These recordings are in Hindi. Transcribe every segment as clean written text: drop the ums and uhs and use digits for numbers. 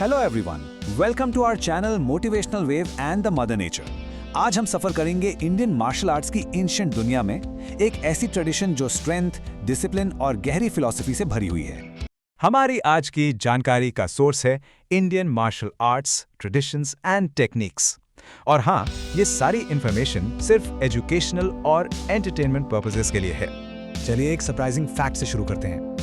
Hello everyone, welcome to our channel motivational wave and the mother nature. आज हम सफर करेंगे इंडियन मार्शल आर्ट्स की एंशिएंट दुनिया में, एक ऐसी ट्रेडिशन जो स्ट्रेंथ, डिसिप्लिन और गहरी फिलॉसफी से भरी हुई है। हमारी आज की जानकारी का सोर्स है Indian martial arts traditions and techniques. और हाँ, ये सारी इंफॉर्मेशन सिर्फ एजुकेशनल और एंटरटेनमेंट पर्पसेस के लिए है। चलिए एक सरप्राइजिंग फैक्ट से शुरू करते हैं।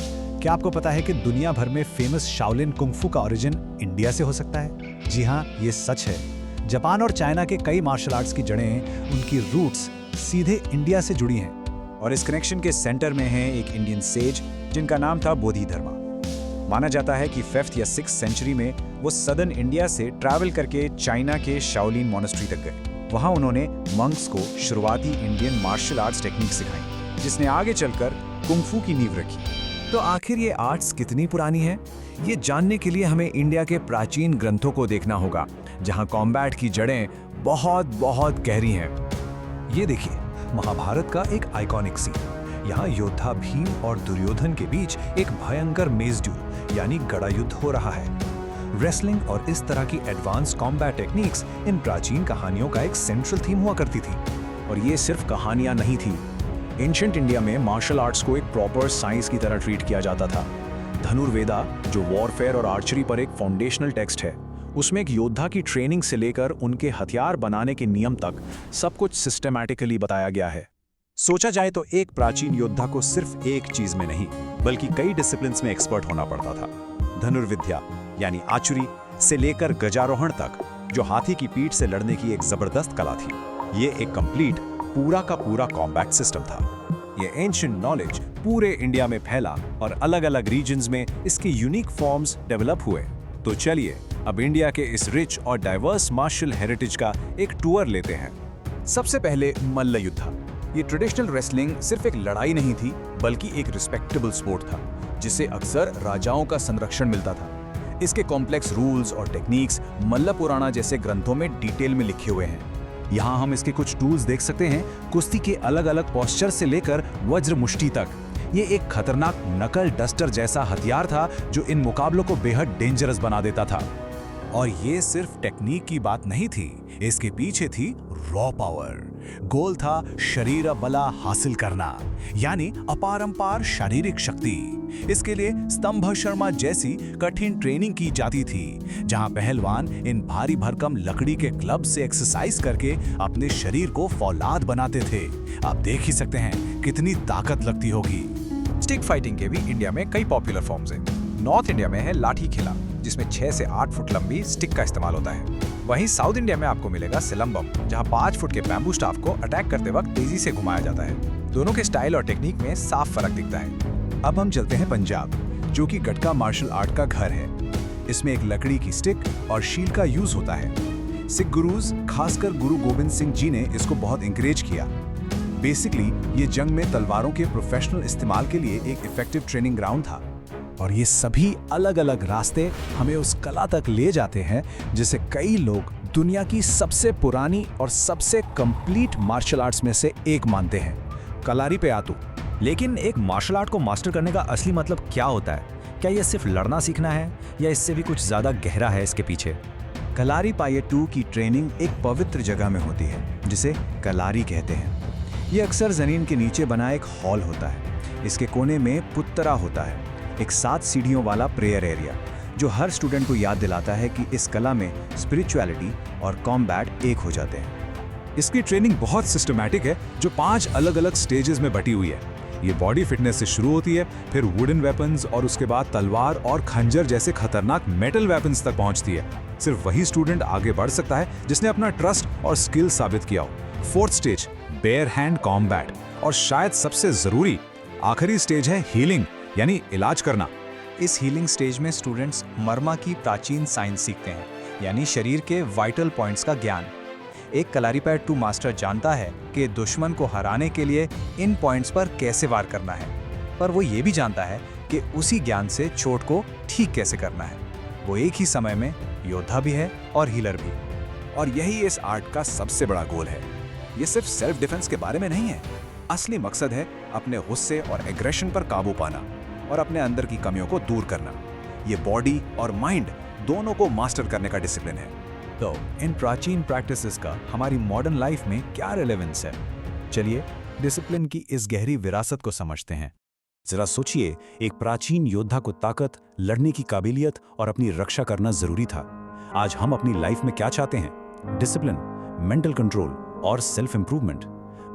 क्या आपको पता है कि दुनिया भर में फेमस शाओलिन कुंग-फू का ओरिजिन इंडिया से हो सकता है? जी हाँ, ये सच है। जापान और चाइना के कई मार्शल आर्ट्स की जड़ें, उनकी रूट्स सीधे इंडिया से जुड़ी हैं। और इस कनेक्शन के सेंटर में है एक इंडियन सेज जिनका नाम था बोधिधर्मा। माना जाता है कि 5th या 6th सेंचुरी में वो सदर्न इंडिया से ट्रैवल करके चाइना के शाओलिन मॉनेस्ट्री तक गए। वहाँ उन्होंने मंक्स को शुरुआती इंडियन मार्शल आर्ट्स टेक्निक सिखाई, जिसने आगे चलकर कुंग-फू की नींव रखी। तो आखिर ये आर्ट्स कितनी पुरानी है? ये जानने के लिए हमें इंडिया के प्राचीन ग्रंथों को देखना होगा, जहाँ कॉम्बैट की जड़ें बहुत बहुत गहरी हैं। ये देखिए, महाभारत का एक आइकॉनिक सीन। यहाँ योद्धा भीम और दुर्योधन के बीच एक भयंकर मेज ड्यूल यानी गदा युद्ध हो रहा है। रेसलिंग और इस तरह की एडवांस कॉम्बैट टेक्निक्स इन प्राचीन कहानियों का एक सेंट्रल थीम हुआ करती थी। और ये सिर्फ कहानियां नहीं थी। एंशिएंट इंडिया में मार्शल आर्ट्स को एक प्रॉपर साइंस की तरह ट्रीट किया जाता था। धनुर्वेदा, जो वॉरफेयर और आर्चरी पर एक फाउंडेशनल टेक्स्ट है, उसमें एक योद्धा की ट्रेनिंग से लेकर उनके हथियार बनाने के नियम तक सब कुछ सिस्टमैटिकली बताया गया है। सोचा जाए तो एक प्राचीन योद्धा को सिर्फ एक चीज में नहीं, बल्कि कई डिसिप्लिन्स में एक्सपर्ट होना पड़ता था। धनुर्विद्या यानी आर्चरी से लेकर गजारोहण तक, जो हाथी की पीठ से लड़ने की एक जबरदस्त कला थी। ये एक कंप्लीट पूरा का पूरा कॉम्बैट सिस्टम था। ये एंशिएंट नॉलेज पूरे इंडिया में फैला और अलग अलग रीजन्स में इसके यूनिक फॉर्म्स डेवलप हुए। तो चलिए अब इंडिया के इस रिच और डाइवर्स मार्शल हेरिटेज का एक टूर लेते हैं। सबसे पहले मल्ल युद्ध। ये ट्रेडिशनल रेसलिंग सिर्फ एक लड़ाई नहीं थी, बल्कि एक रिस्पेक्टेबल स्पोर्ट था, जिसे अक्सर राजाओं का संरक्षण मिलता था। इसके कॉम्प्लेक्स रूल्स और टेक्निक्स मल्ल पुराणा जैसे ग्रंथों में डिटेल में लिखे हुए हैं। यहाँ हम इसके कुछ टूल्स देख सकते हैं। कुश्ती के अलग अलग पोस्चर से लेकर वज्र मुष्टि तक। ये एक खतरनाक नकल डस्टर जैसा हथियार था जो इन मुकाबलों को बेहद डेंजरस बना देता था। और ये सिर्फ टेक्निक की बात नहीं थी, इसके पीछे थी रॉ पावर। गोल था शरीर बला हासिल करना, यानी अपारंपार शारीरिक शक्ति। इसके लिए स्तंभ शर्मा जैसी कठिन ट्रेनिंग की जाती थी, जहां पहलवान इन भारी भरकम लकड़ी के क्लब से एक्सरसाइज करके अपने शरीर को फौलाद बनाते थे। आप देख ही सकते हैं कितनी ताकत लगती होगी। स्टिक फाइटिंग के भी इंडिया में कई पॉपुलर फॉर्म्स हैं। नॉर्थ इंडिया में है लाठी खिला, जिसमें 6 से 8 फुट लंबी स्टिक का इस्तेमाल होता है। वहीं साउथ इंडिया में आपको मिलेगा सिलंबम, जहां 5 फुट के बैम्बू स्टाफ को अटैक करते वक्त तेजी से घुमाया जाता है। दोनों के स्टाइल और टेक्निक में साफ फर्क दिखता है। अब हम चलते हैं पंजाब, जो कि गटका मार्शल आर्ट का घर है। इसमें एक लकड़ी की स्टिक और शील्ड का यूज होता है। सिख गुरुज, खासकर गुरु गोविंद सिंह जी ने इसको बहुत इंकरेज किया। बेसिकली ये जंग में तलवारों के प्रोफेशनल इस्तेमाल के लिए एक इफेक्टिव ट्रेनिंग ग्राउंड था। और ये सभी अलग अलग रास्ते हमें उस कला तक ले जाते हैं जिसे कई लोग दुनिया की सबसे पुरानी और सबसे कंप्लीट मार्शल आर्ट्स में से एक मानते हैं, कलारीपयट्टू। लेकिन एक मार्शल आर्ट को मास्टर करने का असली मतलब क्या होता है? क्या यह सिर्फ लड़ना सीखना है, या इससे भी कुछ ज्यादा गहरा है इसके पीछे? कलारीपयट्टू की ट्रेनिंग एक पवित्र जगह में होती है, जिसे कलारी कहते हैं। यह अक्सर जमीन के नीचे बना एक हॉल होता है। इसके कोने में पुत्तरा होता है, एक 7 सीढ़ियों वाला प्रेयर एरिया, जो हर स्टूडेंट को याद दिलाता है कि इस कला में स्पिरिचुअलिटी और कॉम्बैट एक हो जाते हैं। इसकी ट्रेनिंग बहुत सिस्टमैटिक है, जो 5 अलग अलग स्टेजेस में बटी हुई है। ये बॉडी फिटनेस से शुरू होती है, फिर वुडन वेपन्स और उसके बाद तलवार और खंजर जैसे खतरनाक मेटल वेपन्स तक पहुंचती है। सिर्फ वही स्टूडेंट आगे बढ़ सकता है जिसने अपना ट्रस्ट और स्किल साबित किया हो। 4th stage bear hand combat, और शायद सबसे जरूरी आखिरी स्टेज है हीलिंग, यानी इलाज करना। इस हीलिंग स्टेज में स्टूडेंट्स मर्मा की प्राचीन साइंस सीखते हैं, यानी शरीर के वाइटल पॉइंट्स का ज्ञान। एक कलारीपयट्टू मास्टर जानता है कि दुश्मन को हराने के लिए इन पॉइंट्स पर कैसे वार करना है, पर वो ये भी जानता है कि उसी ज्ञान से चोट को ठीक कैसे करना है। वो एक ही समय में योद्धा भी है और हीलर भी। और यही इस आर्ट का सबसे बड़ा गोल है। ये सिर्फ सेल्फ डिफेंस के बारे में नहीं है। असली मकसद है अपने गुस्से और एग्रेशन पर काबू पाना और अपने अंदर की कमियों को दूर करना। ये बॉडी और माइंड दोनों को मास्टर करने का डिसिप्लिन है। तो इन प्राचीन प्रैक्टिसेस का हमारी मॉडर्न लाइफ में क्या रिलेवेंस है? चलिए डिसिप्लिन की इस गहरी विरासत को समझते हैं। जरा सोचिए, एक प्राचीन योद्धा को ताकत, लड़ने की काबिलियत और अपनी रक्षा करना जरूरी था। आज हम अपनी लाइफ में क्या चाहते हैं? डिसिप्लिन, मेंटल कंट्रोल और सेल्फ इंप्रूवमेंट।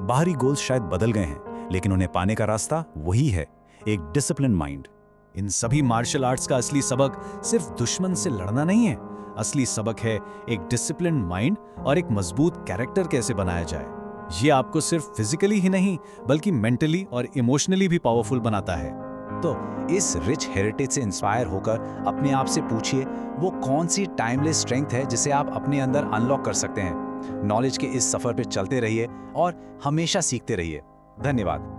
बाहरी गोल्स शायद बदल गए हैं, लेकिन उन्हें पाने का रास्ता वही है, एक डिसिप्लिन माइंड। इन सभी मार्शल आर्ट्स का असली सबक सिर्फ दुश्मन से लड़ना नहीं है। असली सबक है एक डिसिप्लिन माइंड और एक मजबूत कैरेक्टर कैसे बनाया जाए। ये आपको सिर्फ फिजिकली ही नहीं बल्कि मेंटली और इमोशनली भी पावरफुल बनाता है। तो इस रिच हेरिटेज से इंस्पायर होकर अपने आप से पूछिए, वो कौन सी टाइमलेस स्ट्रेंथ है जिसे आप अपने अंदर अनलॉक कर सकते हैं। नॉलेज के इस सफर पे चलते रहिए और हमेशा सीखते रहिए। धन्यवाद।